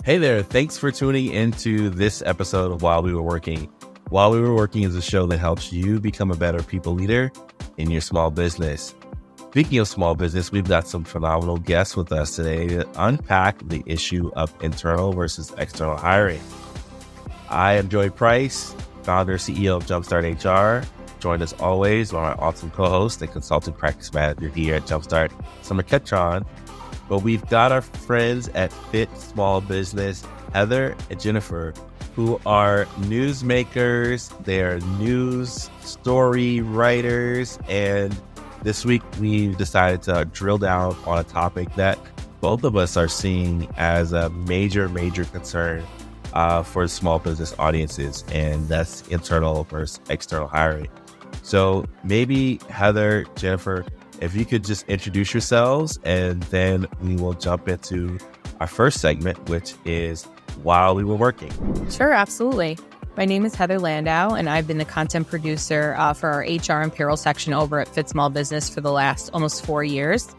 Hey there, thanks for tuning into this episode of While We Were Working. While We Were Working is a show that helps you become a better people leader in your small business. Speaking of small business, we've got some phenomenal guests with us today to unpack the issue of internal versus external hiring. I am Joey Price, founder, CEO of Jumpstart HR. Joined as always by my awesome co-host and consultant practice manager here at Jumpstart, Summer Ketron. But we've got our friends at Fit Small Business, Heather and Jennifer, who are newsmakers, they're news story writers, and this week we've decided to drill down on a topic that both of us are seeing as a major concern for small business audiences, and that's internal versus external hiring. So maybe Heather, Jennifer, if you could just introduce yourselves, and then we will jump into our first segment, which is While We Were Working. Sure, absolutely. My name is Heather Landau, and I've been the content producer for our HR and payroll section over at Fit Small Business for the last almost 4 years.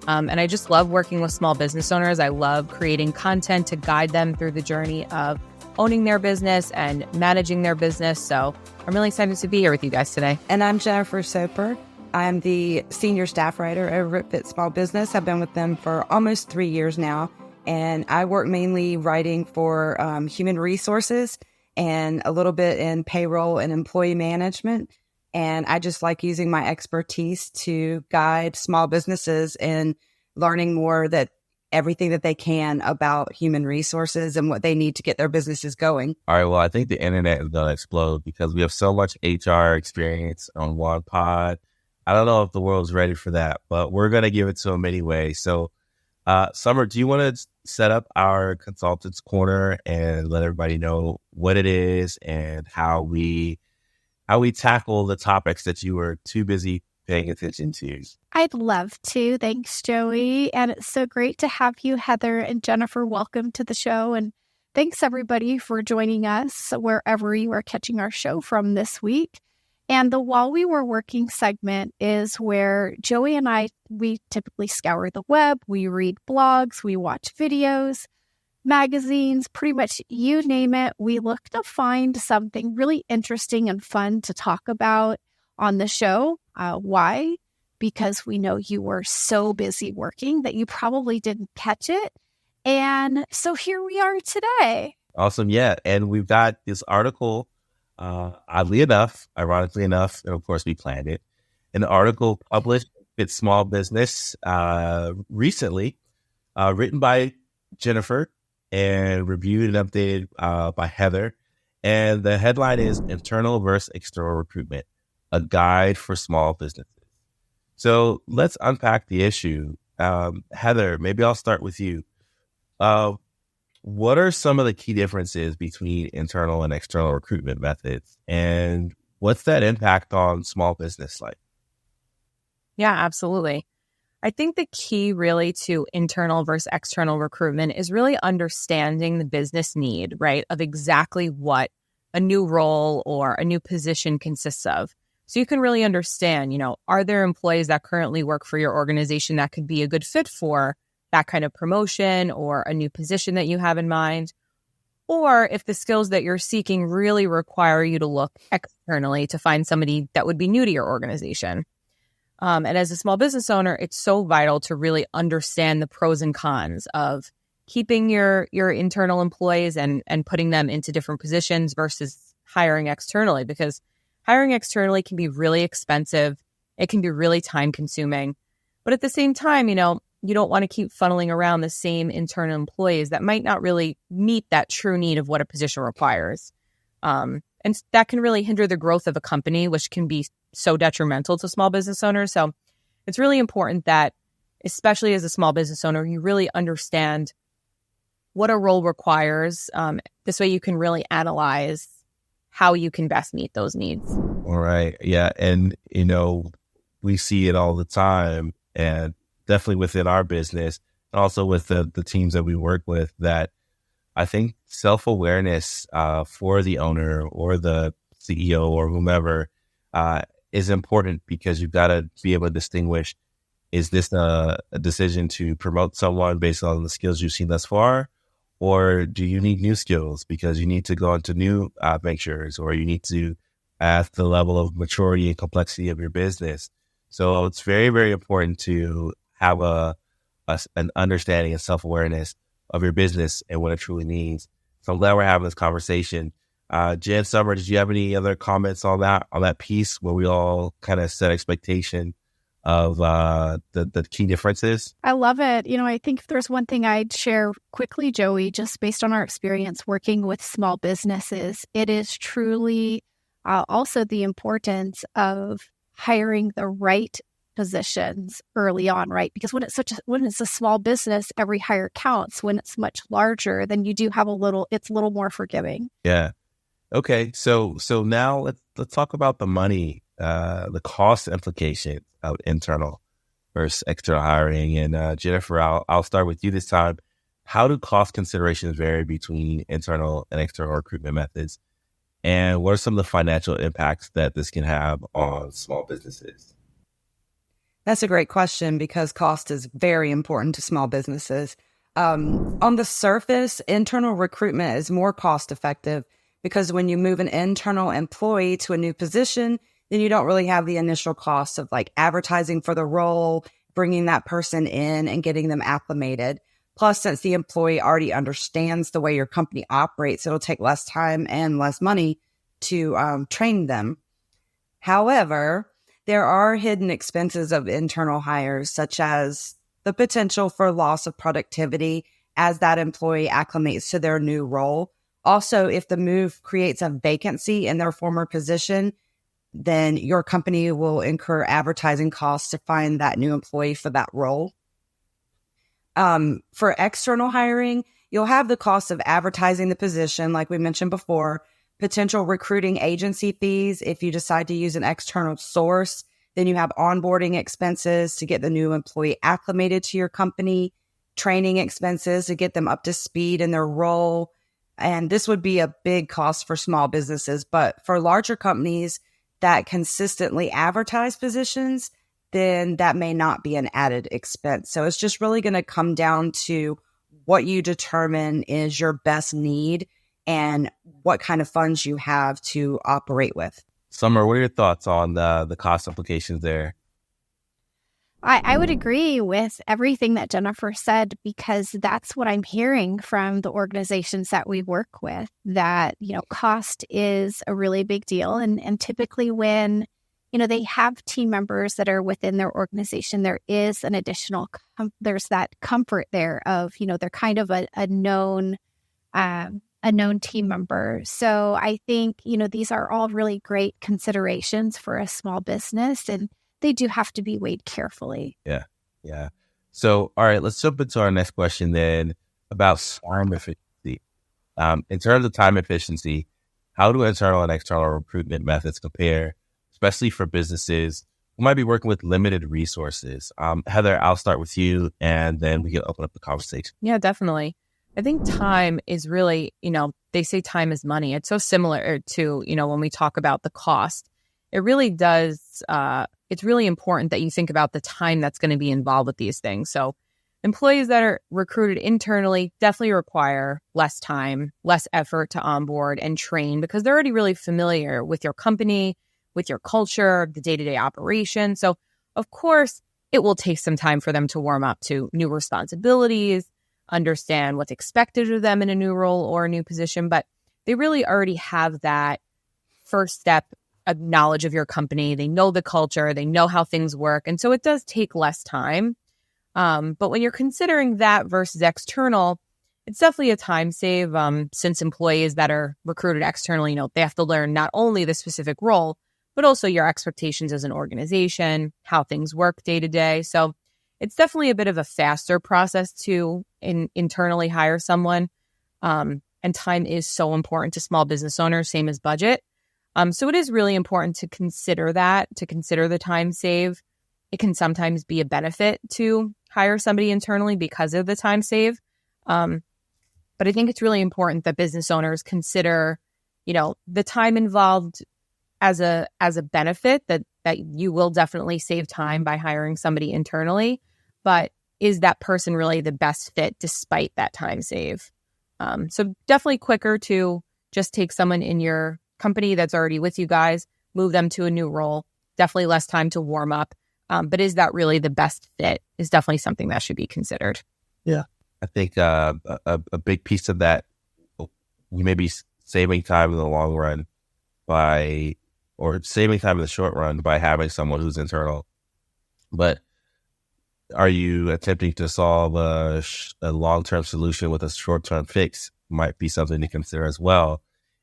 And I just love working with small business owners. I love creating content to guide them through the journey of owning their business and managing their business. So I'm really excited to be here with you guys today. And I'm Jennifer Soper. I'm the senior staff writer over at Fit Small Business. I've been with them for almost 3 years now, and I work mainly writing for human resources and a little bit in payroll and employee management. And I just like using my expertise to guide small businesses in learning more that everything that they can about human resources and what they need to get their businesses going. All right, well, I think the internet is going to explode because we have so much HR experience on one pod. I don't know if the world's ready for that, but we're going to give it to them anyway. So, Summer, do you want to set up our consultants corner and let everybody know what it is and how we tackle the topics that you were too busy paying attention to? I'd love to. Thanks, Joey. And it's so great to have you, Heather and Jennifer. Welcome to the show. And thanks, everybody, for joining us wherever you are catching our show from this week. And the While We Were Working segment is where Joey and I, we typically scour the web, we read blogs, we watch videos, magazines, pretty much you name it. We look to find something really interesting and fun to talk about on the show. Why? Because we know you were so busy working that you probably didn't catch it. And so here we are today. Awesome. Yeah. And we've got this article. Oddly enough, ironically enough, and of course we planned it, an article published with Small Business recently, written by Jennifer and reviewed and updated by Heather. And the headline is Internal versus External Recruitment, a guide for small businesses. So let's unpack the issue. Heather, maybe I'll start with you. What are some of the key differences between internal and external recruitment methods? And what's that impact on small business like? Yeah, absolutely. I think the key really to internal versus external recruitment is really understanding the business need, right, of exactly what a new role or a new position consists of. So you can really understand, are there employees that currently work for your organization that could be a good fit for that kind of promotion or a new position that you have in mind, or if the skills that you're seeking really require you to look externally to find somebody that would be new to your organization. And as a small business owner, it's so vital to really understand the pros and cons of keeping your internal employees and putting them into different positions versus hiring externally, because hiring externally can be really expensive. It can be really time consuming. But at the same time, you don't want to keep funneling around the same internal employees that might not really meet that true need of what a position requires. And that can really hinder the growth of a company, which can be so detrimental to small business owners. So it's really important that, especially as a small business owner, you really understand what a role requires. This way you can really analyze how you can best meet those needs. All right. Yeah. And, we see it all the time, and definitely within our business, and also with the teams that we work with, that I think self-awareness for the owner or the CEO or whomever is important, because you've got to be able to distinguish, is this a decision to promote someone based on the skills you've seen thus far, Or do you need new skills because you need to go into new ventures, or you need to add the level of maturity and complexity of your business? So it's very, very important to have an understanding and self-awareness of your business and what it truly needs. So I'm glad we're having this conversation. Jen, Summer, did you have any other comments on that piece where we all kind of set expectation of the key differences? I love it. I think if there's one thing I'd share quickly, Joey, just based on our experience working with small businesses, it is truly also the importance of hiring the right positions early on, right? Because when it's a small business, every hire counts. When it's much larger, then you do have it's a little more forgiving. Yeah. Okay. So now let's talk about the money, the cost implications of internal versus external hiring. And Jennifer, I'll start with you this time. How do cost considerations vary between internal and external recruitment methods? And what are some of the financial impacts that this can have on small businesses? That's a great question because cost is very important to small businesses. On the surface, internal recruitment is more cost effective because when you move an internal employee to a new position, then you don't really have the initial costs of like advertising for the role, bringing that person in and getting them acclimated. Plus, since the employee already understands the way your company operates, it'll take less time and less money to train them. However, there are hidden expenses of internal hires, such as the potential for loss of productivity as that employee acclimates to their new role. Also, if the move creates a vacancy in their former position, then your company will incur advertising costs to find that new employee for that role. For external hiring, you'll have the cost of advertising the position, like we mentioned before, potential recruiting agency fees if you decide to use an external source. Then you have onboarding expenses to get the new employee acclimated to your company, training expenses to get them up to speed in their role. And this would be a big cost for small businesses. But for larger companies that consistently advertise positions, then that may not be an added expense. So it's just really going to come down to what you determine is your best need and what kind of funds you have to operate with. Summer, what are your thoughts on the cost implications there? I would agree with everything that Jennifer said because that's what I'm hearing from the organizations that we work with, that, cost is a really big deal. And typically when, they have team members that are within their organization, there is an additional, there's that comfort there of, they're kind of a known team member. So I think, these are all really great considerations for a small business, and they do have to be weighed carefully. Yeah. So, all right, let's jump into our next question then about time efficiency. In terms of time efficiency, how do internal and external recruitment methods compare, especially for businesses who might be working with limited resources? Heather, I'll start with you, and then we can open up the conversation. Yeah, definitely. I think time is really, they say time is money. It's so similar to, when we talk about the cost, it really does, it's really important that you think about the time that's going to be involved with these things. So employees that are recruited internally definitely require less time, less effort to onboard and train because they're already really familiar with your company, with your culture, the day-to-day operation. So of course, it will take some time for them to warm up to new responsibilities, understand what's expected of them in a new role or a new position, but they really already have that first step of knowledge of your company. They know the culture, they know how things work. And so it does take less time. But when you're considering that versus external, it's definitely a time save since employees that are recruited externally, they have to learn not only the specific role, but also your expectations as an organization, how things work day to day. So it's definitely a bit of a faster process to internally hire someone. And time is so important to small business owners, same as budget. So it is really important to consider the time save. It can sometimes be a benefit to hire somebody internally because of the time save. But I think it's really important that business owners consider, the time involved as a benefit that you will definitely save time by hiring somebody internally. But is that person really the best fit despite that time save? So definitely quicker to just take someone in your company that's already with you guys, move them to a new role. Definitely less time to warm up. But is that really the best fit is definitely something that should be considered. Yeah. I think a big piece of that, you may be saving time in the long run or saving time in the short run by having someone who's internal. But are you attempting to solve a long-term solution with a short-term fix? Might be something to consider as well.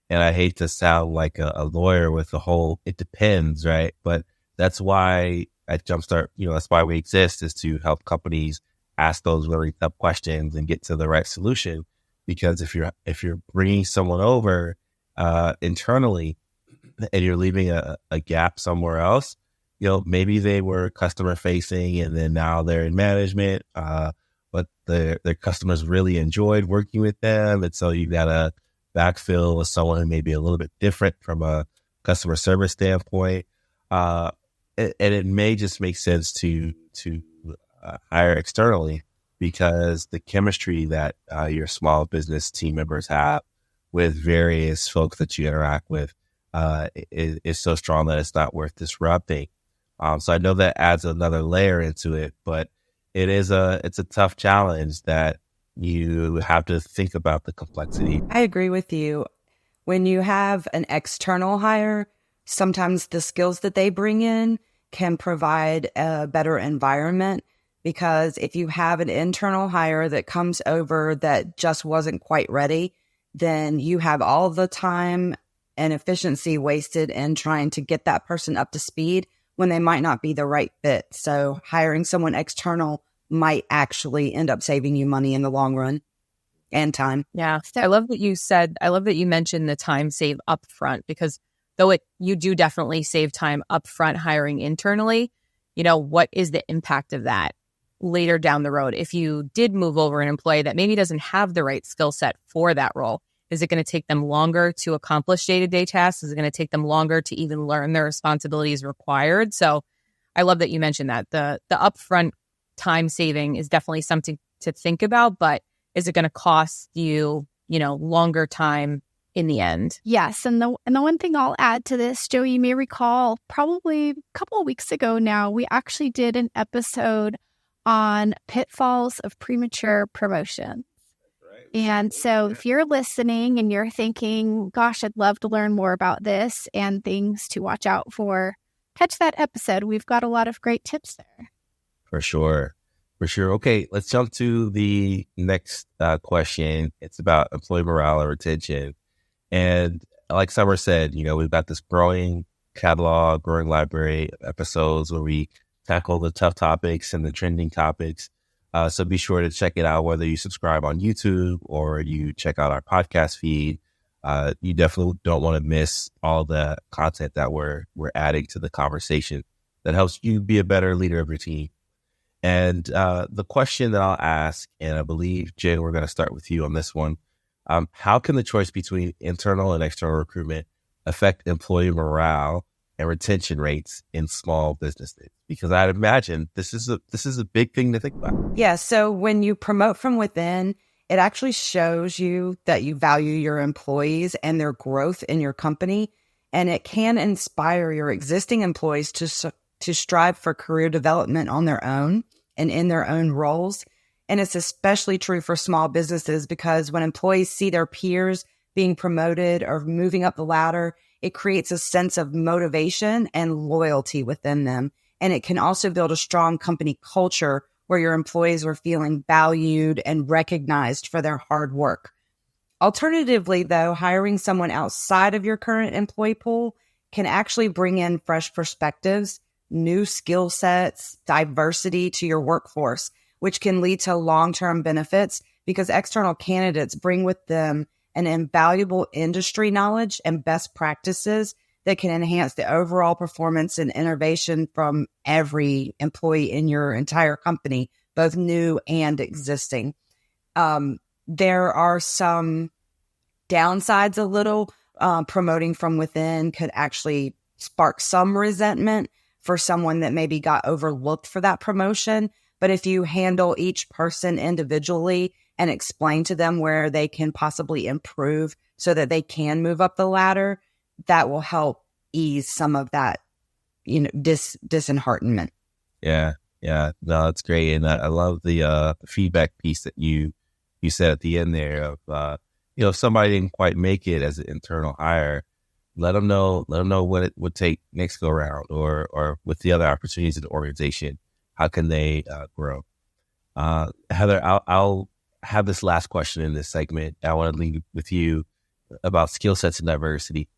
And I hate to sound like a lawyer with the whole, it depends, right? But that's why at Jumpstart, that's why we exist, is to help companies ask those really tough questions and get to the right solution. Because if you're bringing someone over internally and you're leaving a gap somewhere else, maybe they were customer facing and then now they're in management, but their customers really enjoyed working with them. And so you got to backfill with someone who may be a little bit different from a customer service standpoint. And it may just make sense to hire externally, because the chemistry that your small business team members have with various folks that you interact with is so strong that it's not worth disrupting. So I know that adds another layer into it, but it's a tough challenge that you have to think about the complexity. I agree with you. When you have an external hire, sometimes the skills that they bring in can provide a better environment, because if you have an internal hire that comes over that just wasn't quite ready, then you have all the time and efficiency wasted in trying to get that person up to speed when they might not be the right fit. So hiring someone external might actually end up saving you money in the long run and time. Yeah. I love that you mentioned the time save up front, because though you do definitely save time up front hiring internally, what is the impact of that later down the road? If you did move over an employee that maybe doesn't have the right skill set for that role, is it going to take them longer to accomplish day-to-day tasks? Is it going to take them longer to even learn their responsibilities required? So I love that you mentioned that. The upfront time saving is definitely something to think about, but is it going to cost you, longer time in the end? Yes. And the one thing I'll add to this, Joey, you may recall probably a couple of weeks ago now, we actually did an episode on pitfalls of premature promotion. And so if you're listening and you're thinking, gosh, I'd love to learn more about this and things to watch out for, catch that episode. We've got a lot of great tips there. For sure. Okay, let's jump to the next question. It's about employee morale and retention. And like Summer said, we've got this growing catalog, growing library of episodes where we tackle the tough topics and the trending topics. So be sure to check it out, whether you subscribe on YouTube or you check out our podcast feed. You definitely don't want to miss all the content that we're adding to the conversation that helps you be a better leader of your team. And the question that I'll ask, and I believe, Jen, we're going to start with you on this one. How can the choice between internal and external recruitment affect employee morale and retention rates in small businesses? Because I'd imagine this is a big thing to think about. Yeah. So when you promote from within, it actually shows you that you value your employees and their growth in your company. And it can inspire your existing employees to strive for career development on their own and in their own roles. And it's especially true for small businesses, because when employees see their peers being promoted or moving up the ladder, it creates a sense of motivation and loyalty within them. And it can also build a strong company culture where your employees are feeling valued and recognized for their hard work. Alternatively, though, hiring someone outside of your current employee pool can actually bring in fresh perspectives, new skill sets, diversity to your workforce, which can lead to long-term benefits, because external candidates bring with them an invaluable industry knowledge and best practices that can enhance the overall performance and innovation from every employee in your entire company, both new and existing. There are some downsides a little. Promoting from within could actually spark some resentment for someone that maybe got overlooked for that promotion. But if you handle each person individually and explain to them where they can possibly improve so that they can move up the ladder, that will help ease some of that, disheartenment. Yeah. No, that's great. And I love the feedback piece that you said at the end there of, if somebody didn't quite make it as an internal hire, let them know what it would take next go around, or with the other opportunities in the organization, how can they grow? Heather, I'll have this last question in this segment. I want to leave with you about skill sets and diversity.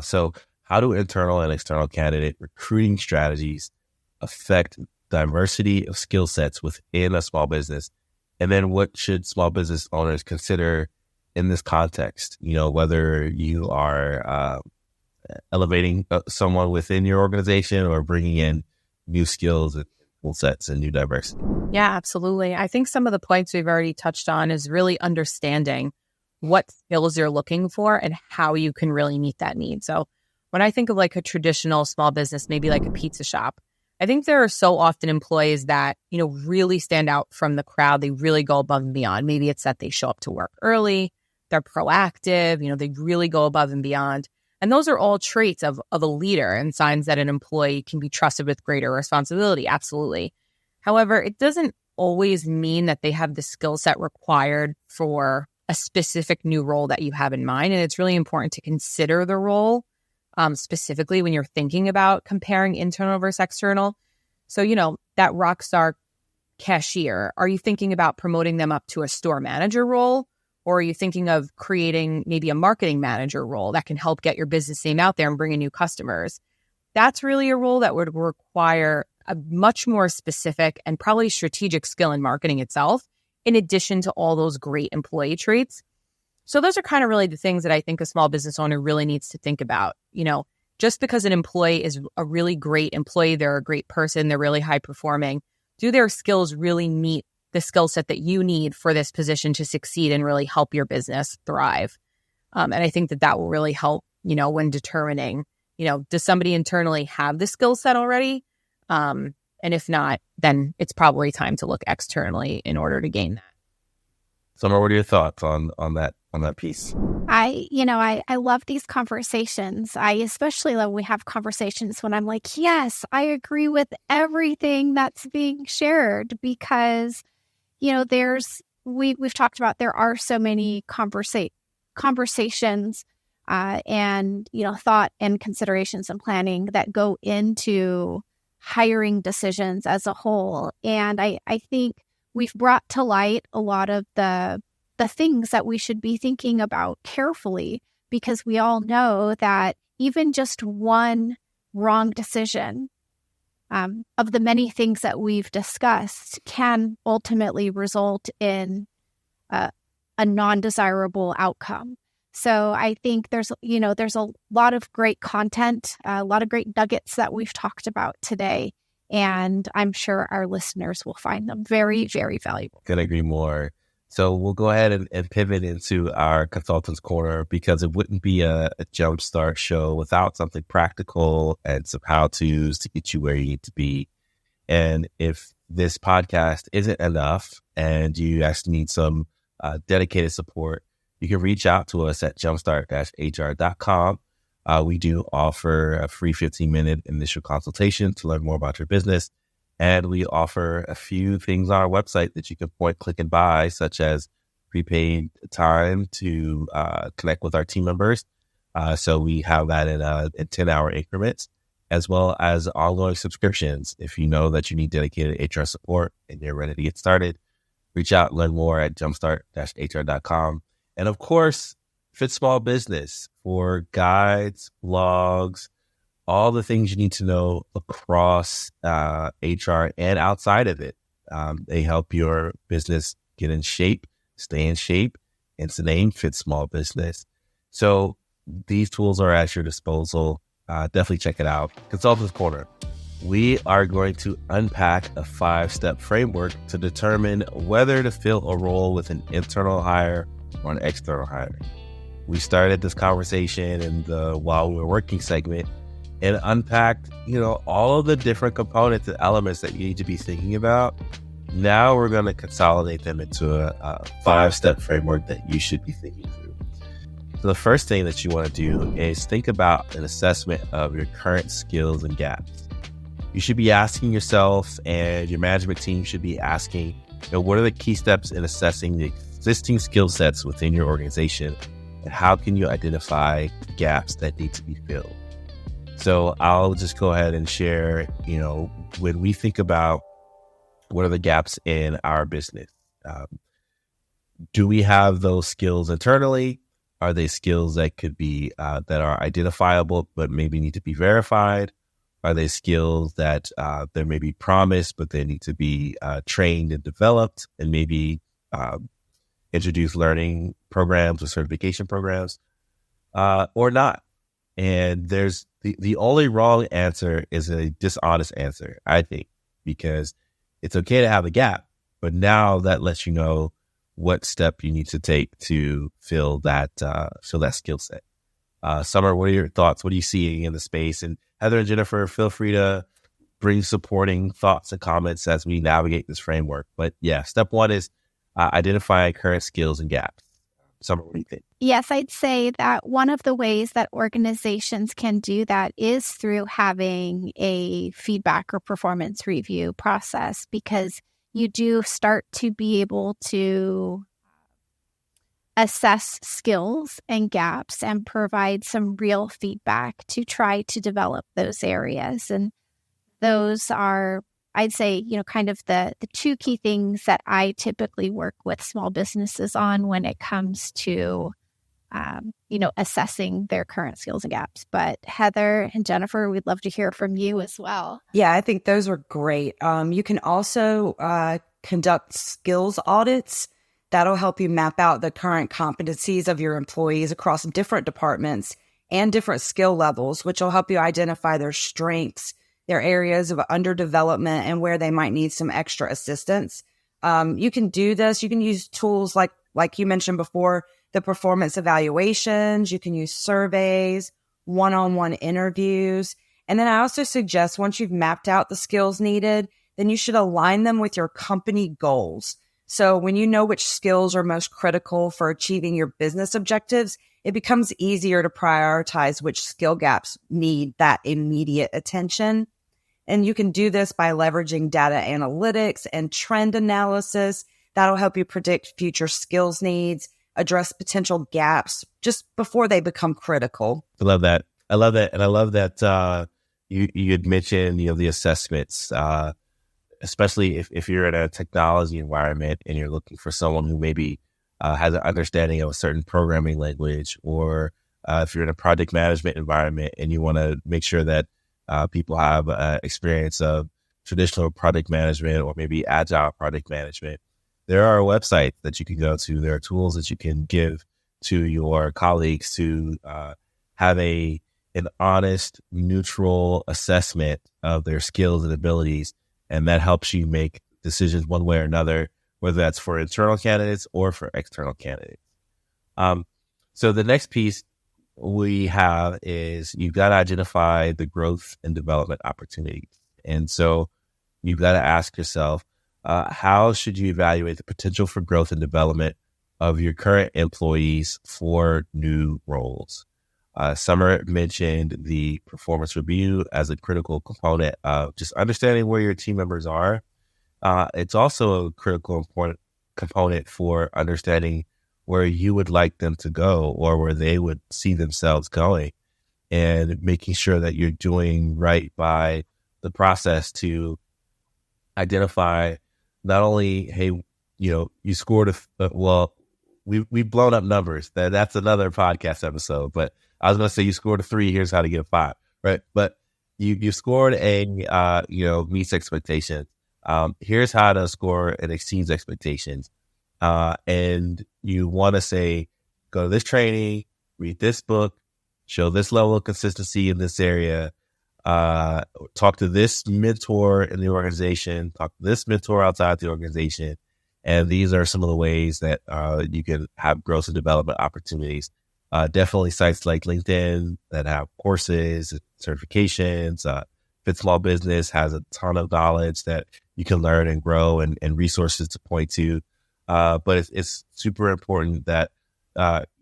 So how do internal and external candidate recruiting strategies affect diversity of skill sets within a small business? And then what should small business owners consider in this context? Whether you are elevating someone within your organization or bringing in new skills and skill sets and new diversity. Yeah, absolutely. I think some of the points we've already touched on is really understanding what skills you're looking for and how you can really meet that need. So when I think of like a traditional small business, maybe like a pizza shop, I think there are so often employees that, really stand out from the crowd. They really go above and beyond. Maybe it's that they show up to work early, they're proactive, they really go above and beyond. And those are all traits of a leader and signs that an employee can be trusted with greater responsibility. Absolutely. However, it doesn't always mean that they have the skill set required for a specific new role that you have in mind. And it's really important to consider the role specifically when you're thinking about comparing internal versus external. So, that rock star cashier, are you thinking about promoting them up to a store manager role? Or are you thinking of creating maybe a marketing manager role that can help get your business name out there and bring in new customers? That's really a role that would require a much more specific and probably strategic skill in marketing itself, in addition to all those great employee traits. So those are kind of really the things that I think a small business owner really needs to think about. Just because an employee is a really great employee, they're a great person, they're really high performing, do their skills really meet the skill set that you need for this position to succeed and really help your business thrive? And I think that will really help, when determining, does somebody internally have the skill set already? And if not, then it's probably time to look externally in order to gain that. Summer, what are your thoughts on that piece? I love these conversations. I especially love we have conversations when I'm like, yes, I agree with everything that's being shared, because, we've talked about, there are so many conversations and, thought and considerations and planning that go into hiring decisions as a whole. And I think we've brought to light a lot of the things that we should be thinking about carefully, because we all know that even just one wrong decision of the many things that we've discussed can ultimately result in a non-desirable outcome. So I think there's a lot of great content, a lot of great nuggets that we've talked about today. And I'm sure our listeners will find them very, very valuable. Couldn't agree more. So we'll go ahead and pivot into our Consultants Corner, because it wouldn't be a Jumpstart show without something practical and some how-tos to get you where you need to be. And if this podcast isn't enough and you actually need some dedicated support, you can reach out to us at jumpstart-hr.com. We do offer a free 15-minute initial consultation to learn more about your business. And we offer a few things on our website that you can point, click, and buy, such as prepaid time to connect with our team members. So we have that in 10-hour increments, as well as ongoing subscriptions. If you know that you need dedicated HR support and you're ready to get started, reach out and learn more at jumpstart-hr.com. And of course, Fit Small Business for guides, blogs, all the things you need to know across HR and outside of it. They help your business get in shape, stay in shape, and it's the name Fit Small Business. So these tools are at your disposal. Definitely check it out. Consultants Corner. We are going to unpack a 5-step framework to determine whether to fill a role with an internal hire or an external hire. We started this conversation in the While We Were Working segment and unpacked, all of the different components and elements that you need to be thinking about Now we're going to consolidate them into a 5-step framework that you should be thinking through. So the first thing that you want to do is think about an assessment of your current skills and gaps. You should be asking yourself, and your management team should be asking, what are the key steps in assessing the existing skill sets within your organization, and how can you identify gaps that need to be filled? So I'll just go ahead and share, when we think about what are the gaps in our business, do we have those skills internally? Are they skills that could be, that are identifiable, but maybe need to be verified? Are they skills that there may be promised, but they need to be trained and developed, and maybe introduce learning programs or certification programs, or not? And there's the only wrong answer is a dishonest answer, I think, because it's okay to have a gap, but now that lets you know what step you need to take to fill that skill set. Summer, what are your thoughts? What are you seeing in the space? And Heather and Jennifer, feel free to bring supporting thoughts and comments as we navigate this framework. But yeah, step one is identify current skills and gaps. Summer, what do you think? Yes, I'd say that one of the ways that organizations can do that is through having a feedback or performance review process, because you do start to be able to assess skills and gaps and provide some real feedback to try to develop those areas. And those are, I'd say, kind of the two key things that I typically work with small businesses on when it comes to, assessing their current skills and gaps. But Heather and Jennifer, we'd love to hear from you as well. Yeah, I think those were great. You can also conduct skills audits. That'll help you map out the current competencies of your employees across different departments and different skill levels, which will help you identify their strengths, their areas of underdevelopment, and where they might need some extra assistance. You can do this. You can use tools like you mentioned before, the performance evaluations. You can use surveys, one-on-one interviews. And then I also suggest once you've mapped out the skills needed, then you should align them with your company goals. So when you know which skills are most critical for achieving your business objectives, it becomes easier to prioritize which skill gaps need that immediate attention. And you can do this by leveraging data analytics and trend analysis. That'll help you predict future skills needs, address potential gaps just before they become critical. I love that. And I love that you had mentioned, the assessments, especially if you're in a technology environment and you're looking for someone who maybe has an understanding of a certain programming language, or if you're in a project management environment and you want to make sure that people have experience of traditional project management or maybe agile project management, there are websites that you can go to. There are tools that you can give to your colleagues to have an honest, neutral assessment of their skills and abilities. And that helps you make decisions one way or another, whether that's for internal candidates or for external candidates. So the next piece we have is you've got to identify the growth and development opportunities. And so you've got to ask yourself, how should you evaluate the potential for growth and development of your current employees for new roles? Summer mentioned the performance review as a critical component of just understanding where your team members are. It's also a critical important component for understanding where you would like them to go or where they would see themselves going, and making sure that you're doing right by the process to identify not only, hey, you scored we've blown up numbers. That's another podcast episode, but I was going to say you scored a 3, here's how to get a 5, right? But you scored a, meets expectations. Here's how to score and exceeds expectations. And you want to say, go to this training, read this book, show this level of consistency in this area, talk to this mentor in the organization, talk to this mentor outside the organization. And these are some of the ways that you can have growth and development opportunities. Definitely sites like LinkedIn that have courses, certifications. Fit Small Business has a ton of knowledge that you can learn and grow and resources to point to. But it's super important that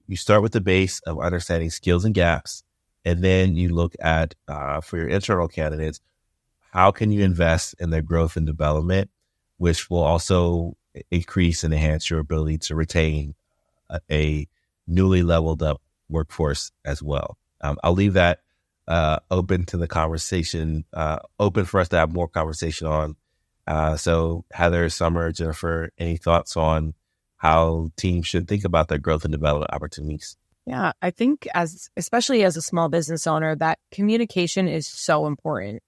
you start with the base of understanding skills and gaps, and then you look at, for your internal candidates, how can you invest in their growth and development, which will also increase and enhance your ability to retain a newly leveled up workforce as well. I'll leave that open to the conversation, open for us to have more conversation on. So Heather, Summer, Jennifer, any thoughts on how teams should think about their growth and development opportunities? Yeah, I think especially as a small business owner, that communication is so important.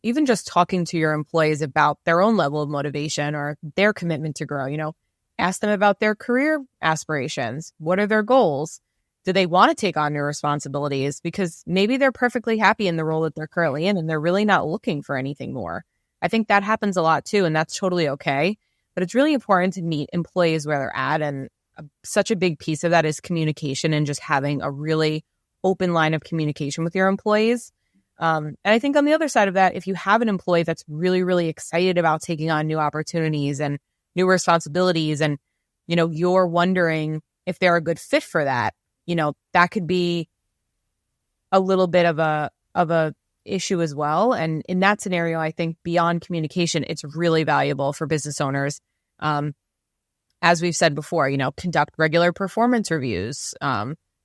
Even just talking to your employees about their own level of motivation or their commitment to grow, ask them about their career aspirations. What are their goals? Do they want to take on new responsibilities? Because maybe they're perfectly happy in the role that they're currently in and they're really not looking for anything more. I think that happens a lot too, and that's totally okay. But it's really important to meet employees where they're at. And such a big piece of that is communication and just having a really open line of communication with your employees. And I think on the other side of that, if you have an employee that's really, really excited about taking on new opportunities and new responsibilities, and, you're wondering if they're a good fit for that, that could be a little bit of a issue as well. And in that scenario, I think beyond communication, it's really valuable for business owners. As we've said before, conduct regular performance reviews,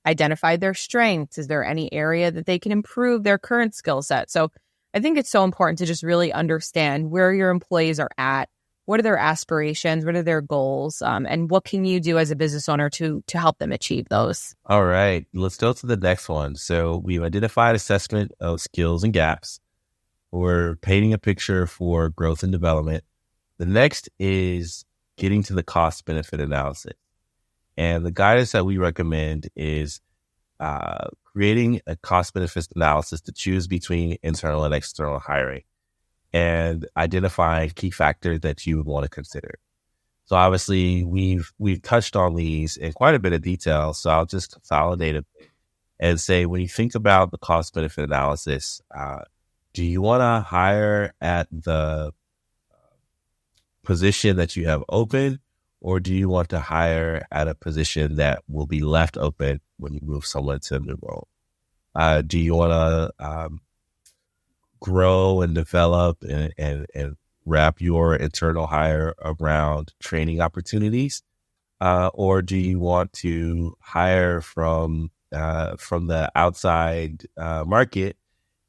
identify their strengths. Is there any area that they can improve their current skill set? So I think it's so important to just really understand where your employees are at. What are their aspirations? What are their goals? And what can you do as a business owner to help them achieve those? All right, let's go to the next one. So we've identified assessment of skills and gaps. We're painting a picture for growth and development. The next is getting to the cost benefit analysis. And the guidance that we recommend is creating a cost benefits analysis to choose between internal and external hiring, and identifying key factors that you would want to consider. So obviously we've touched on these in quite a bit of detail. So I'll just consolidate it and say, when you think about the cost benefit analysis, do you want to hire at the position that you have open, or do you want to hire at a position that will be left open when you move someone to a new role? Do you want to grow and develop and wrap your internal hire around training opportunities? Or do you want to hire from the outside market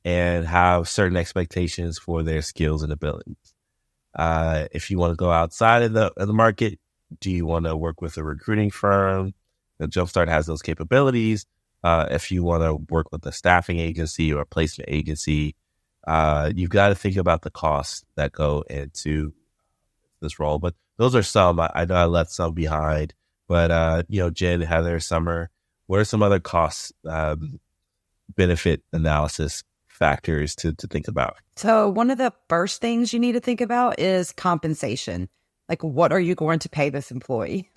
and have certain expectations for their skills and abilities? If you want to go outside of the market, do you want to work with a recruiting firm? The Jumpstart has those capabilities. If you want to work with a staffing agency or a placement agency, you've got to think about the costs that go into this role. But those are some. I know I left some behind, but Jen, Heather, Summer, what are some other cost benefit analysis factors to think about? So one of the first things you need to think about is compensation. Like, what are you going to pay this employee?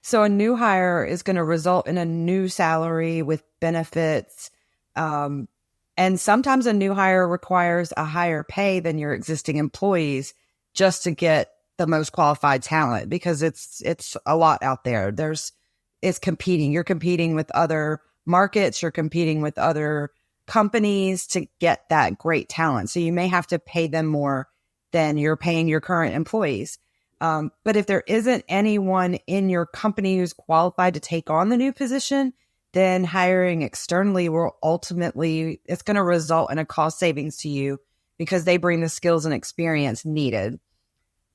So a new hire is going to result in a new salary with benefits. And sometimes a new hire requires a higher pay than your existing employees just to get the most qualified talent, because it's a lot out there. It's competing. You're competing with other markets. You're competing with other companies to get that great talent. So you may have to pay them more than you're paying your current employees. But if there isn't anyone in your company who's qualified to take on the new position, then hiring externally will ultimately, it's going to result in a cost savings to you because they bring the skills and experience needed.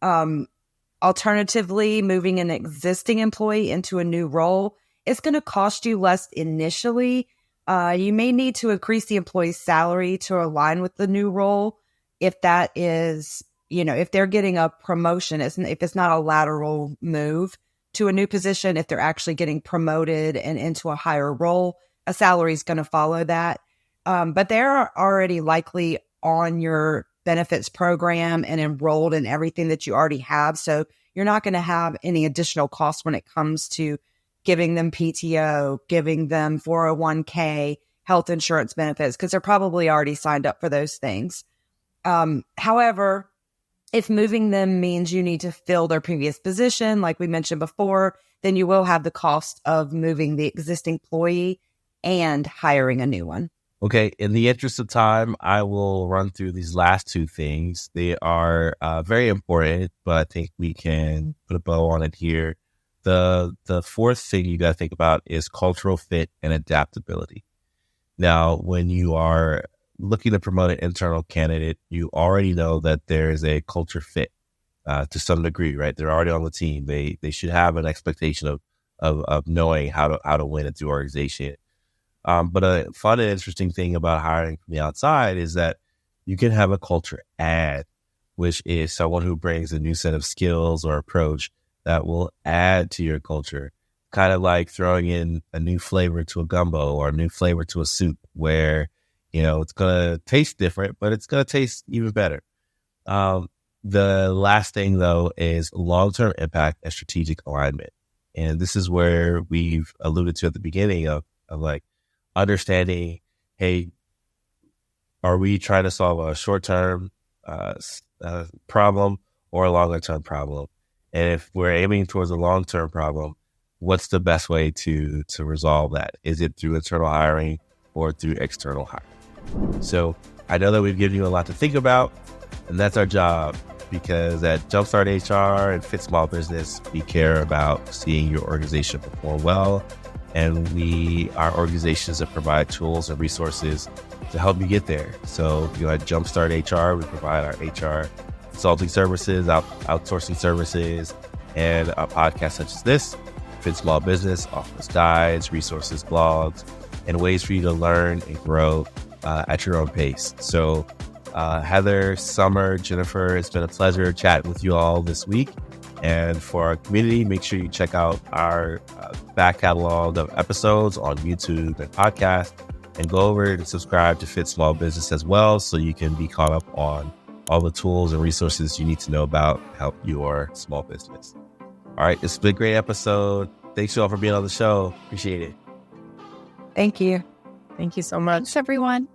Alternatively, moving an existing employee into a new role, it's going to cost you less initially. You may need to increase the employee's salary to align with the new role. If that is, if they're getting a promotion, if it's not a lateral move to a new position, if they're actually getting promoted and into a higher role, a salary is going to follow that. But they're already likely on your benefits program and enrolled in everything that you already have. So you're not going to have any additional costs when it comes to giving them PTO, giving them 401k, health insurance benefits, because they're probably already signed up for those things. However, If moving them means you need to fill their previous position, like we mentioned before, then you will have the cost of moving the existing employee and hiring a new one. Okay, in the interest of time, I will run through these last two things. They are very important, but I think we can put a bow on it here. The fourth thing you got to think about is cultural fit and adaptability. Now, when you are looking to promote an internal candidate, you already know that there is a culture fit to some degree, right? They're already on the team. They should have an expectation of knowing how to win at the organization. But a fun and interesting thing about hiring from the outside is that you can have a culture add, which is someone who brings a new set of skills or approach that will add to your culture. Kind of like throwing in a new flavor to a gumbo or a new flavor to a soup where, it's going to taste different, but it's going to taste even better. The last thing, though, is long-term impact and strategic alignment. And this is where we've alluded to at the beginning of like understanding, hey, are we trying to solve a short-term problem or a longer-term problem? And if we're aiming towards a long-term problem, what's the best way to resolve that? Is it through internal hiring or through external hiring? So I know that we've given you a lot to think about, and that's our job, because at Jumpstart HR and Fit Small Business, we care about seeing your organization perform well. And our organizations that provide tools and resources to help you get there. So at Jumpstart HR, we provide our HR consulting services, outsourcing services, and a podcast such as this. Fit Small Business offers guides, resources, blogs, and ways for you to learn and grow at your own pace. So Heather, Summer, Jennifer, it's been a pleasure chatting with you all this week. And for our community, make sure you check out our back catalog of episodes on YouTube and podcast, and go over and subscribe to Fit Small Business as well, so you can be caught up on all the tools and resources you need to know about to help your small business. All right, it's been a great episode. Thanks you all for being on the show. Appreciate it. Thank you. Thank you so much. Thanks, everyone.